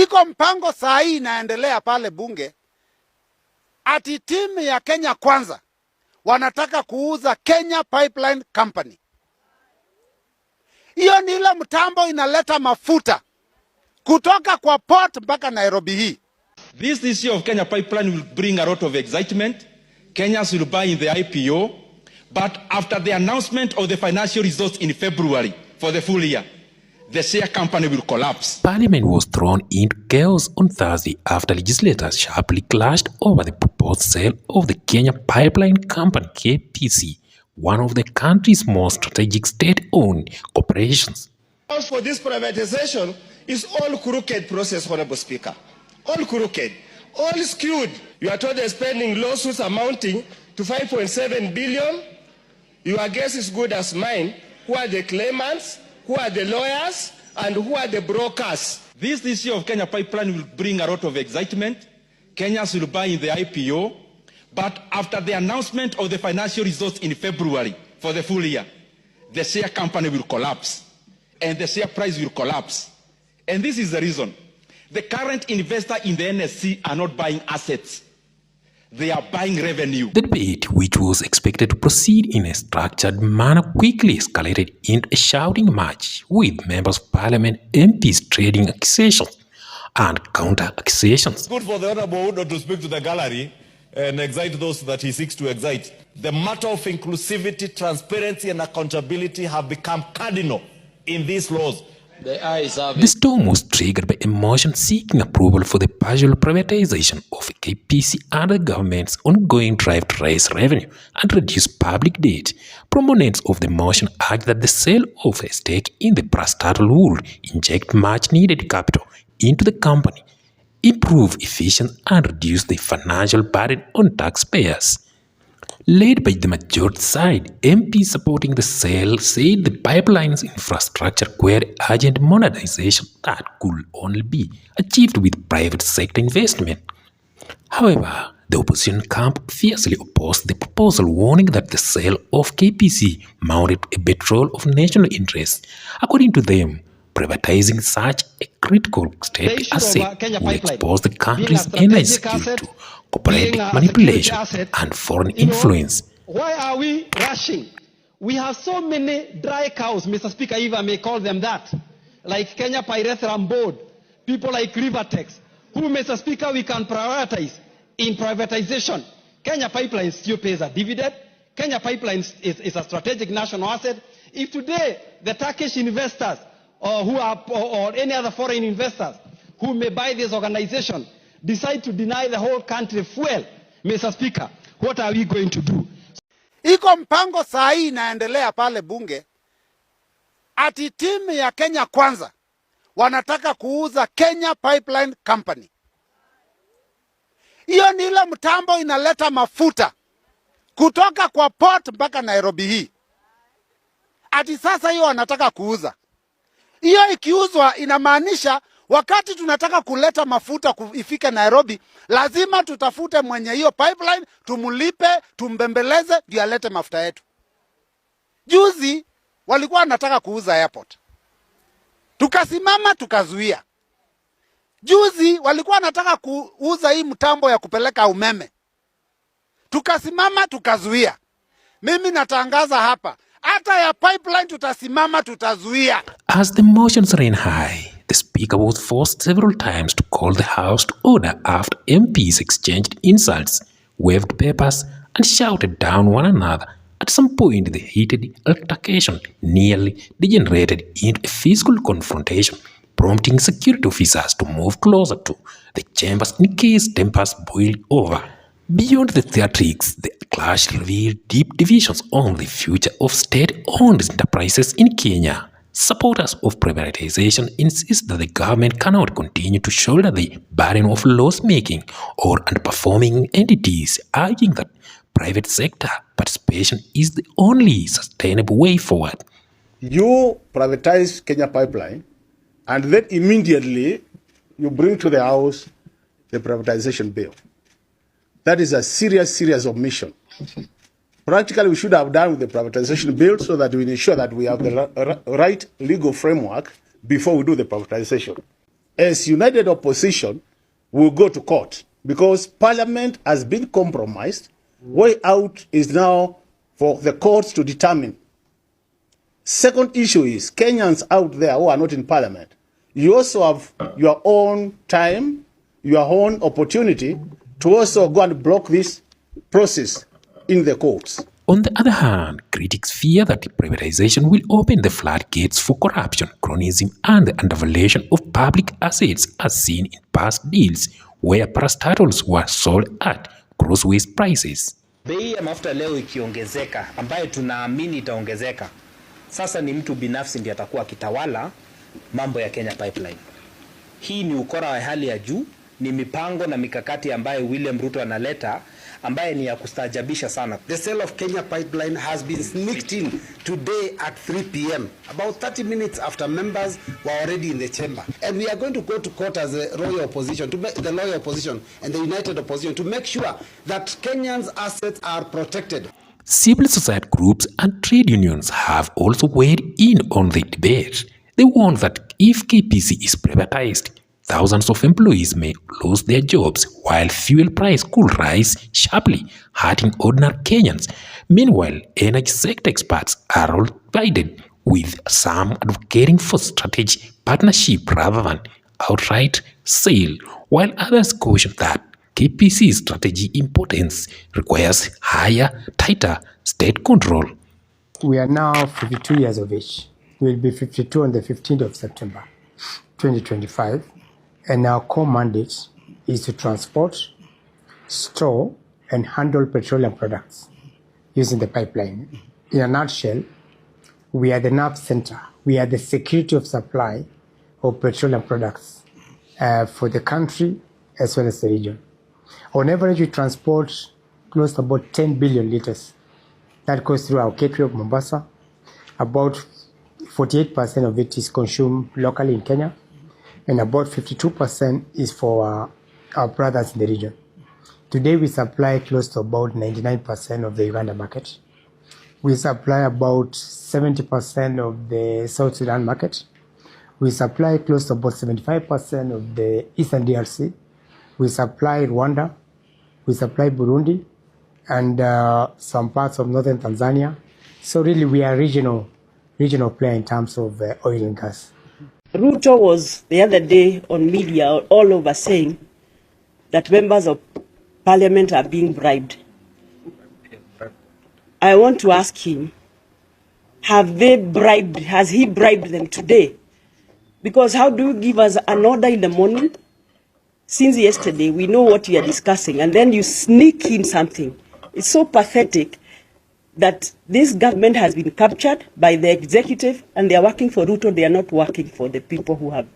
Iko mpango saa hii inaendelea pale bunge, ati timu ya Kenya Kwanza wanataka kuuza Kenya Pipeline Company. Hiyo ni ile mtambo inaleta mafuta kutoka kwa port mpaka Nairobi hii. This issue of Kenya Pipeline will bring a lot of excitement. Kenyans will buy in the IPO, but after the announcement of the financial results in February for the full year, the share company will collapse. Parliament was thrown into chaos on Thursday after legislators sharply clashed over the proposed sale of the Kenya Pipeline Company (KPC), one of the country's most strategic state-owned corporations. For this privatization is all crooked process, Honorable Speaker. All crooked, all skewed. You are told they're spending lawsuits amounting to 5.7 billion. Your guess is good as mine. Who are the claimants? Who are the lawyers? And who are the brokers? This issue of Kenya Pipeline will bring a lot of excitement. Kenyans will buy in the IPO, but after the announcement of the financial results in February for the full year, the share company will collapse and the share price will collapse. And this is the reason. The current investor in the NSC are not buying assets. They are buying revenue. The debate, which was expected to proceed in a structured manner, quickly escalated into a shouting match, with members of parliament, MPs trading accusations and counter-accusations. Good for the Honorable Udo to speak to the gallery and excite those that he seeks to excite. The matter of inclusivity, transparency and accountability have become cardinal in these laws. The storm was triggered by a motion seeking approval for the partial privatization of KPC and the government's ongoing drive to raise revenue and reduce public debt. Proponents of the motion argue that the sale of a stake in the parastatal would inject much-needed capital into the company, improve efficiency and reduce the financial burden on taxpayers. Led by the majority side, MPs supporting the sale said the pipeline's infrastructure required urgent modernization that could only be achieved with private sector investment. However, the opposition camp fiercely opposed the proposal, warning that the sale of KPC mounted a betrayal of national interests. According to them, privatizing such a critical state asset will expose the country's energy security to corporate manipulation and foreign influence. Why are we rushing? We have so many dry cows, Mr. Speaker, if I may call them that, like Kenya Pyrethrum Board, people like Rivertex, who, Mr. Speaker, we can prioritize in privatization. Kenya Pipeline still pays a dividend. Kenya Pipeline is a strategic national asset. If today the Turkish investors or any other foreign investors who may buy this organization decide to deny the whole country fuel, Mr. Speaker, what are we going to do? Iko mpango saa hii inaendelea pale bunge, ati timu ya Kenya Kwanza wanataka kuuza Kenya Pipeline Company. Hiyo ni ile mtambo inaleta mafuta kutoka kwa port mpaka Nairobi hii. Ati sasa hiyo wanataka kuuza. Hiyo ikiuzwa inamaanisha wakati tunataka kuleta mafuta ifike Nairobi, lazima tutafute mwenye hiyo pipeline, tumulipe, tumbembeleze, ndio alete mafuta yetu. Juzi walikuwa wanataka kuuza airport, tukasimama tukazuia. Juzi walikuwa wanataka kuuza hii mtambo ya kupeleka umeme, tukasimama tukazuia. Mimi natangaza hapa, hata ya pipeline tutasimama tutazuia. As the motions ran high, the speaker was forced several times to call the House to order after MPs exchanged insults, waved papers, and shouted down one another. At some point, the heated altercation nearly degenerated into a physical confrontation, prompting security officers to move closer to the chambers in case tempers boiled over. Beyond the theatrics, the clash revealed deep divisions on the future of state-owned enterprises in Kenya. Supporters of privatization insist that the government cannot continue to shoulder the burden of loss-making or underperforming entities, arguing that private sector participation is the only sustainable way forward. You privatize Kenya Pipeline, and then immediately you bring to the House the privatization bill. That is a serious omission. Practically, we should have done with the privatization bill so that we ensure that we have the right legal framework before we do the privatization. as united opposition, will go to court because Parliament has been compromised. Way out is now for the courts to determine. Second issue is Kenyans out there who are not in Parliament. You also have your own time, your own opportunity to also go and block this process in the courts. On the other hand, critics fear that privatization will open the floodgates for corruption, cronyism, and the undervaluation of public assets as seen in past deals where parastatals were sold at gross prices. Bei ya mafuta leo ikiongezeka, ambayo tunaamini itaongezeka, sasa ni mtu binafsi ndiye atakuwa kitawala mambo ya Kenya Pipeline. Hii ni ukora wa hali ya juu, ni mipango na mikakati ambayo William Ruto analeta ambaye ni ya kustaajabisha sana. The sale of Kenya Pipeline has been sneaked in today at 3 p.m. About 30 minutes after members were already in the chamber. And we are going to go to court as a royal opposition, the loyal opposition and the united opposition to make sure that Kenyans' assets are protected. Civil society groups and trade unions have also weighed in on the debate. They warn that if KPC is privatized, thousands of employees may lose their jobs while fuel price could rise sharply, hurting ordinary Kenyans. Meanwhile, energy sector experts are all divided, with some advocating for strategic partnership rather than outright sale, while others caution that KPC's strategy importance requires higher, tighter state control. We are now 52 years of age. We will be 52 on the 15th of September 2025. And our core mandate is to transport, store, and handle petroleum products using the pipeline. In a nutshell, we are the nerve center. We are the security of supply of petroleum products for the country as well as the region. On average, we transport close to about 10 billion liters. That goes through our gateway of Mombasa. About 48% of it is consumed locally in Kenya, and about 52% is for our brothers in the region. Today, we supply close to about 99% of the Uganda market. We supply about 70% of the South Sudan market. We supply close to about 75% of the Eastern DRC. We supply Rwanda. We supply Burundi and some parts of northern Tanzania. So really, we are regional player in terms of oil and gas. Ruto was the other day on media all over saying that members of Parliament are being bribed. I want to ask him, has he bribed them today? Because how do you give us an order in the morning? Since yesterday, we know what we are discussing, and then you sneak in something. It's so pathetic that this government has been captured by the executive and they are working for Ruto. They are not working for the people who have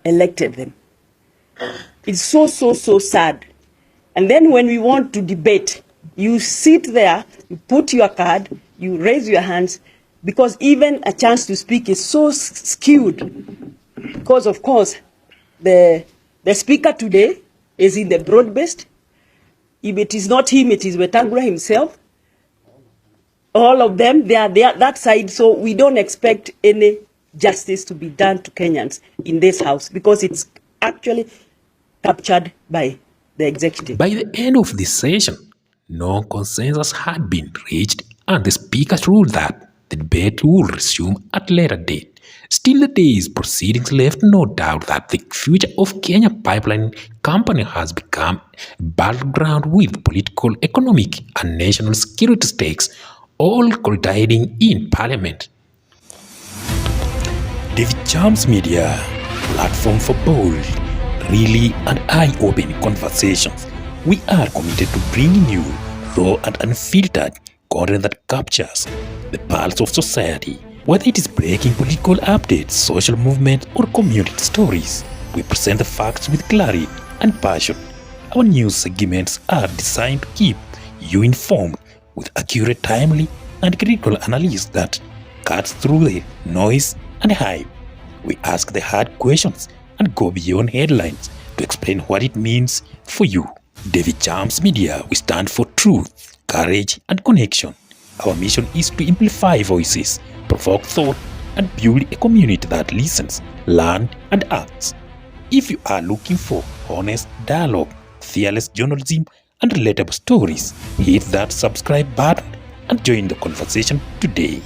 elected them. It's so sad. And then when we want to debate, you sit there, you put your card, you raise your hands, because even a chance to speak is so skewed. Because, of course, the speaker today is in the broad-based. If it is not him, it is Wetangula himself. All of them, they are that side, so we don't expect any justice to be done to Kenyans in this house because it's actually captured by the executive. By the end of this session, no consensus had been reached and the speakers ruled that the debate will resume at a later date. Still, the day's proceedings left no doubt that the future of Kenya Pipeline Company has become a battleground with political, economic, and national security stakes all colliding in Parliament. David Chams Media, platform for bold, really and eye-opening conversations. We are committed to bringing you raw and unfiltered content that captures the pulse of society. Whether it is breaking political updates, social movements, or community stories, we present the facts with clarity and passion. Our news segments are designed to keep you informed with accurate, timely, and critical analysis that cuts through the noise and hype. We ask the hard questions and go beyond headlines to explain what it means for you. David Chams Media, we stand for truth, courage, and connection. Our mission is to amplify voices, provoke thought, and build a community that listens, learns, and acts. If you are looking for honest dialogue, fearless journalism, and relatable stories, hit that subscribe button and join the conversation today.